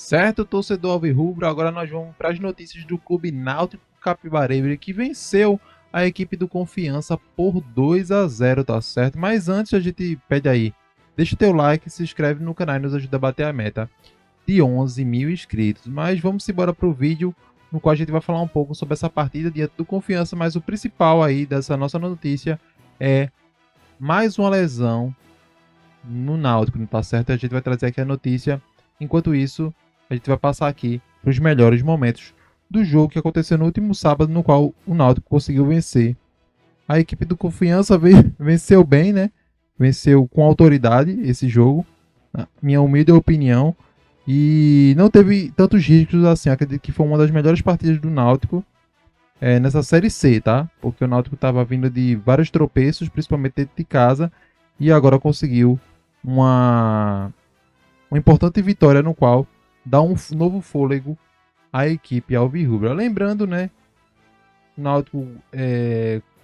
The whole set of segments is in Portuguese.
Certo, torcedor alvirrubro, agora nós vamos para as notícias do Clube Náutico Capibaribe, que venceu a equipe do Confiança por 2-0, tá certo? Mas antes a gente pede aí, deixa o teu like, se inscreve no canal e nos ajuda a bater a meta de 11 mil inscritos. Mas vamos embora para o vídeo, no qual a gente vai falar um pouco sobre essa partida diante do Confiança, mas o principal aí dessa nossa notícia é mais uma lesão no Náutico, tá certo? A gente vai trazer aqui a notícia. Enquanto isso, a gente vai passar aqui para os melhores momentos do jogo que aconteceu no último sábado, no qual o Náutico conseguiu vencer. A equipe do Confiança venceu bem, né? Venceu com autoridade esse jogo, na minha humilde opinião. E não teve tantos riscos assim. Acredito que foi uma das melhores partidas do Náutico nessa Série C, tá? Porque o Náutico estava vindo de vários tropeços, principalmente dentro de casa. E agora conseguiu uma importante vitória, no qual dá um novo fôlego à equipe alvirrubra. Lembrando, né, o Náutico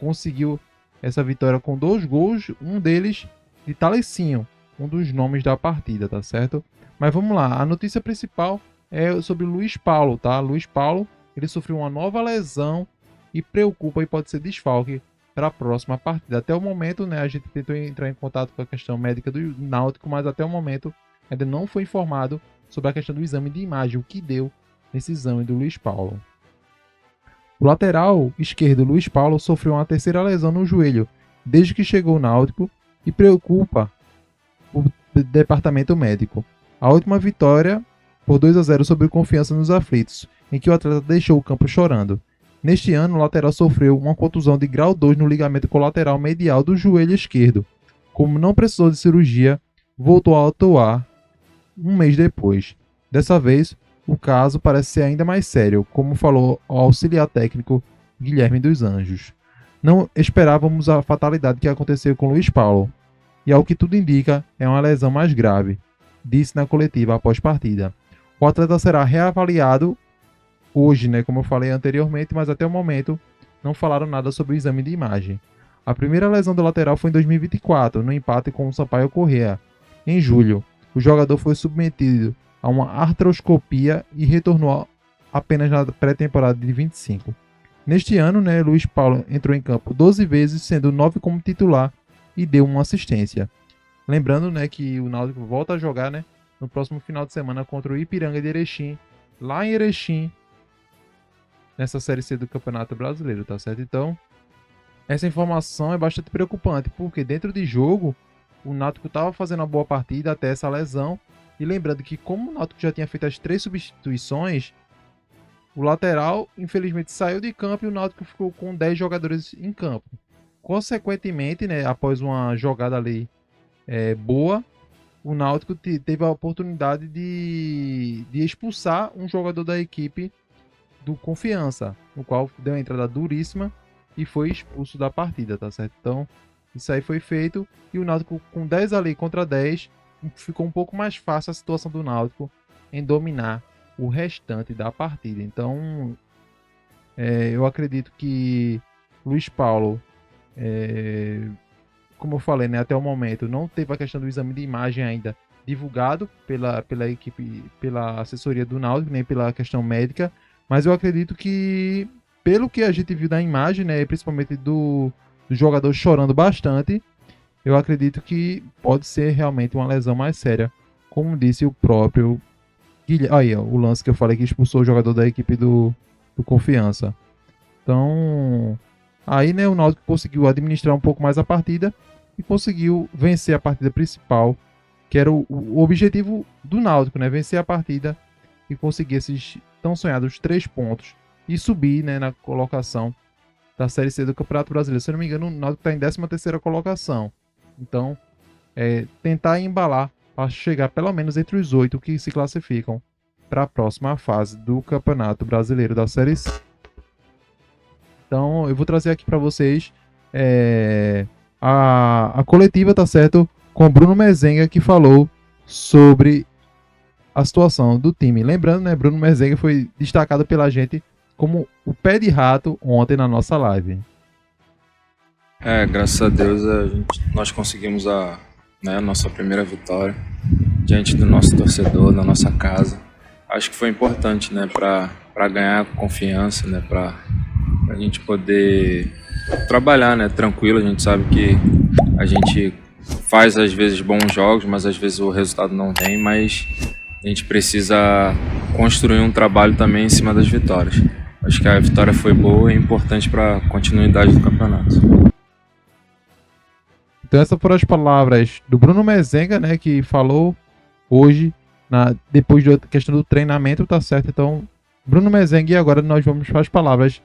conseguiu essa vitória com 2 gols, um deles de Talecinho, um dos nomes da partida, tá certo? Mas vamos lá, a notícia principal é sobre o Luiz Paulo, tá? Luiz Paulo, ele sofreu uma nova lesão e preocupa e pode ser desfalque para a próxima partida. Até o momento, né, a gente tentou entrar em contato com a questão médica do Náutico, mas até o momento ainda não foi informado sobre a questão do exame de imagem, o que deu nesse exame do Luiz Paulo. O lateral esquerdo, Luiz Paulo, sofreu uma terceira lesão no joelho desde que chegou ao Náutico e preocupa o departamento médico. A última vitória por 2-0 sobre o Confiança nos aflitos, em que o atleta deixou o campo chorando. Neste ano, o lateral sofreu uma contusão de grau 2 no ligamento colateral medial do joelho esquerdo. Como não precisou de cirurgia, voltou a atuar um mês depois. Dessa vez, o caso parece ser ainda mais sério, como falou o auxiliar técnico Guilherme dos Anjos. Não esperávamos a fatalidade que aconteceu com Luiz Paulo, e ao que tudo indica, é uma lesão mais grave, disse na coletiva após partida. O atleta será reavaliado hoje, né, como eu falei anteriormente, mas até o momento não falaram nada sobre o exame de imagem. A primeira lesão do lateral foi em 2024, no empate com o Sampaio Corrêa. Em julho, o jogador foi submetido a uma artroscopia e retornou apenas na pré-temporada de 25. Neste ano, né, Luiz Paulo entrou em campo 12 vezes, sendo 9 como titular e deu uma assistência. Lembrando, né, que o Náutico volta a jogar, né, no próximo final de semana contra o Ipiranga de Erechim, lá em Erechim, nessa Série C do Campeonato Brasileiro, tá certo? Então, essa informação é bastante preocupante, porque dentro de jogo, o Náutico estava fazendo uma boa partida até essa lesão. E lembrando que, como o Náutico já tinha feito as 3 substituições, o lateral, infelizmente, saiu de campo e o Náutico ficou com 10 jogadores em campo. Consequentemente, né, após uma jogada ali boa, o Náutico teve a oportunidade de expulsar um jogador da equipe do Confiança, no qual deu uma entrada duríssima e foi expulso da partida, tá certo? Então, isso aí foi feito e o Náutico com 10 ali contra 10, ficou um pouco mais fácil a situação do Náutico em dominar o restante da partida. Então, eu acredito que Luiz Paulo, como eu falei, né, até o momento não teve a questão do exame de imagem ainda divulgado pela equipe, pela assessoria do Náutico, nem pela questão médica, mas eu acredito que, pelo que a gente viu na imagem, né, principalmente do jogador chorando bastante, eu acredito que pode ser realmente uma lesão mais séria, como disse o próprio Guilherme. Aí, ó, o lance que eu falei que expulsou o jogador da equipe do Confiança. Então, aí, né, o Náutico conseguiu administrar um pouco mais a partida e conseguiu vencer a partida principal, que era o objetivo do Náutico, né, vencer a partida e conseguir esses tão sonhados 3 pontos e subir, né, na colocação da Série C do Campeonato Brasileiro. Se eu não me engano, o Náutico está em 13ª colocação. Então, tentar embalar para chegar pelo menos entre os 8 que se classificam para a próxima fase do Campeonato Brasileiro da Série C. Então, eu vou trazer aqui para vocês a coletiva, tá certo? Com Bruno Mezenga, que falou sobre a situação do time. Lembrando, né, Bruno Mezenga foi destacado pela gente como o pé de rato ontem na nossa live. Graças a Deus nós conseguimos a nossa primeira vitória diante do nosso torcedor, na nossa casa. acho que foi importante, né, para ganhar confiança, né, para a gente poder trabalhar, né, tranquilo. A gente sabe que a gente faz às vezes bons jogos, mas às vezes o resultado não vem, mas a gente precisa construir um trabalho também em cima das vitórias. Acho que a vitória foi boa e importante para a continuidade do campeonato. Então essas foram as palavras do Bruno Mezenga, né, que falou hoje, depois da questão do treinamento, tá certo? Então, Bruno Mezenga, e agora nós vamos para as palavras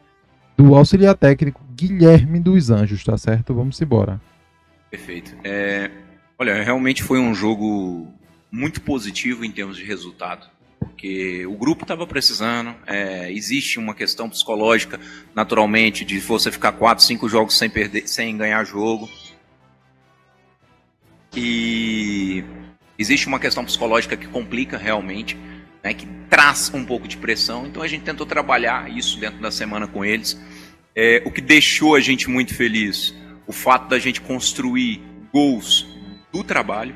do auxiliar técnico Guilherme dos Anjos, tá certo? Vamos embora. Perfeito. Olha, realmente foi um jogo muito positivo em termos de resultado, porque o grupo estava precisando. Existe uma questão psicológica, naturalmente, de você ficar 4, 5 jogos sem perder, sem ganhar jogo. E existe uma questão psicológica que complica realmente, né, que traz um pouco de pressão. Então a gente tentou trabalhar isso dentro da semana com eles. O que deixou a gente muito feliz, o fato da gente construir gols do trabalho.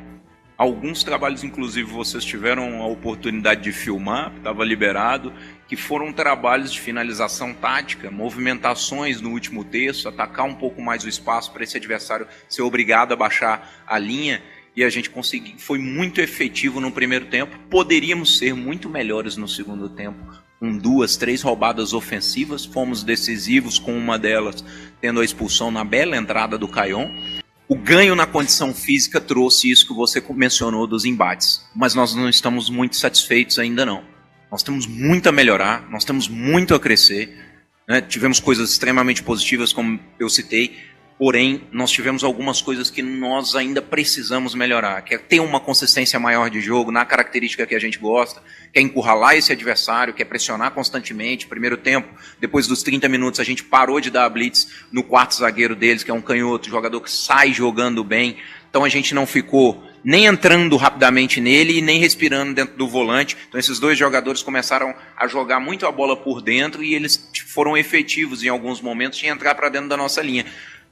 Alguns trabalhos, inclusive, vocês tiveram a oportunidade de filmar, estava liberado, que foram trabalhos de finalização tática, movimentações no último terço, atacar um pouco mais o espaço para esse adversário ser obrigado a baixar a linha, e a gente conseguiu, foi muito efetivo no primeiro tempo. Poderíamos ser muito melhores no segundo tempo, com 2, 3 roubadas ofensivas, fomos decisivos com uma delas, tendo a expulsão na bela entrada do Caion. O ganho na condição física trouxe isso que você mencionou dos embates, mas nós não estamos muito satisfeitos ainda não. Nós temos muito a melhorar, nós temos muito a crescer, né? Tivemos coisas extremamente positivas, como eu citei, porém nós tivemos algumas coisas que nós ainda precisamos melhorar, que é ter uma consistência maior de jogo, na característica que a gente gosta, que é encurralar esse adversário, que é pressionar constantemente. Primeiro tempo, depois dos 30 minutos, a gente parou de dar a blitz no quarto zagueiro deles, que é um canhoto, jogador que sai jogando bem. Então a gente não ficou nem entrando rapidamente nele e nem respirando dentro do volante. Então esses dois jogadores começaram a jogar muito a bola por dentro e eles foram efetivos em alguns momentos de entrar para dentro da nossa linha.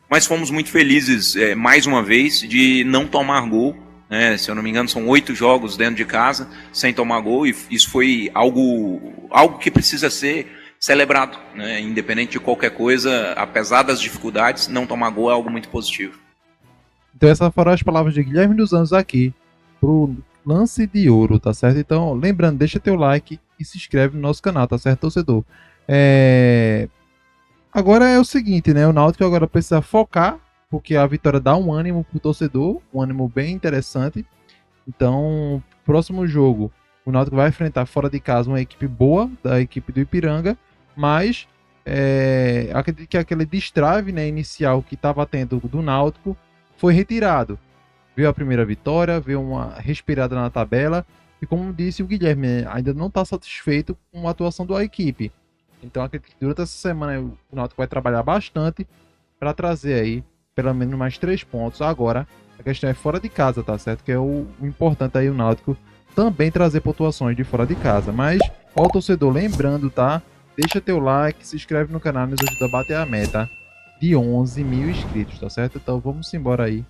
Mas fomos muito felizes, mais uma vez, de não tomar gol. Se eu não me engano, são 8 jogos dentro de casa sem tomar gol, e isso foi algo que precisa ser celebrado, né? Independente de qualquer coisa, apesar das dificuldades, não tomar gol é algo muito positivo. Então essas foram as palavras de Guilherme dos Anjos aqui pro Lance de Ouro, tá certo? Então, lembrando, deixa teu like e se inscreve no nosso canal, tá certo, torcedor? Agora é o seguinte, né? O Náutico agora precisa focar, porque a vitória dá um ânimo pro torcedor, um ânimo bem interessante. Então, próximo jogo, o Náutico vai enfrentar fora de casa uma equipe boa, da equipe do Ipiranga, mas acredito que aquele destrave, né, inicial que estava tendo do Náutico foi retirado. Veio a primeira vitória, veio uma respirada na tabela, e como disse o Guilherme, ainda não está satisfeito com a atuação da equipe. Então acredito que durante essa semana o Náutico vai trabalhar bastante para trazer aí pelo menos mais 3 pontos. Agora a questão é fora de casa, tá certo? Que é o importante aí o Náutico também trazer pontuações de fora de casa. Mas, ó, torcedor, lembrando, tá? Deixa teu like, se inscreve no canal, nos ajuda a bater a meta de 11 mil inscritos, tá certo? Então vamos embora aí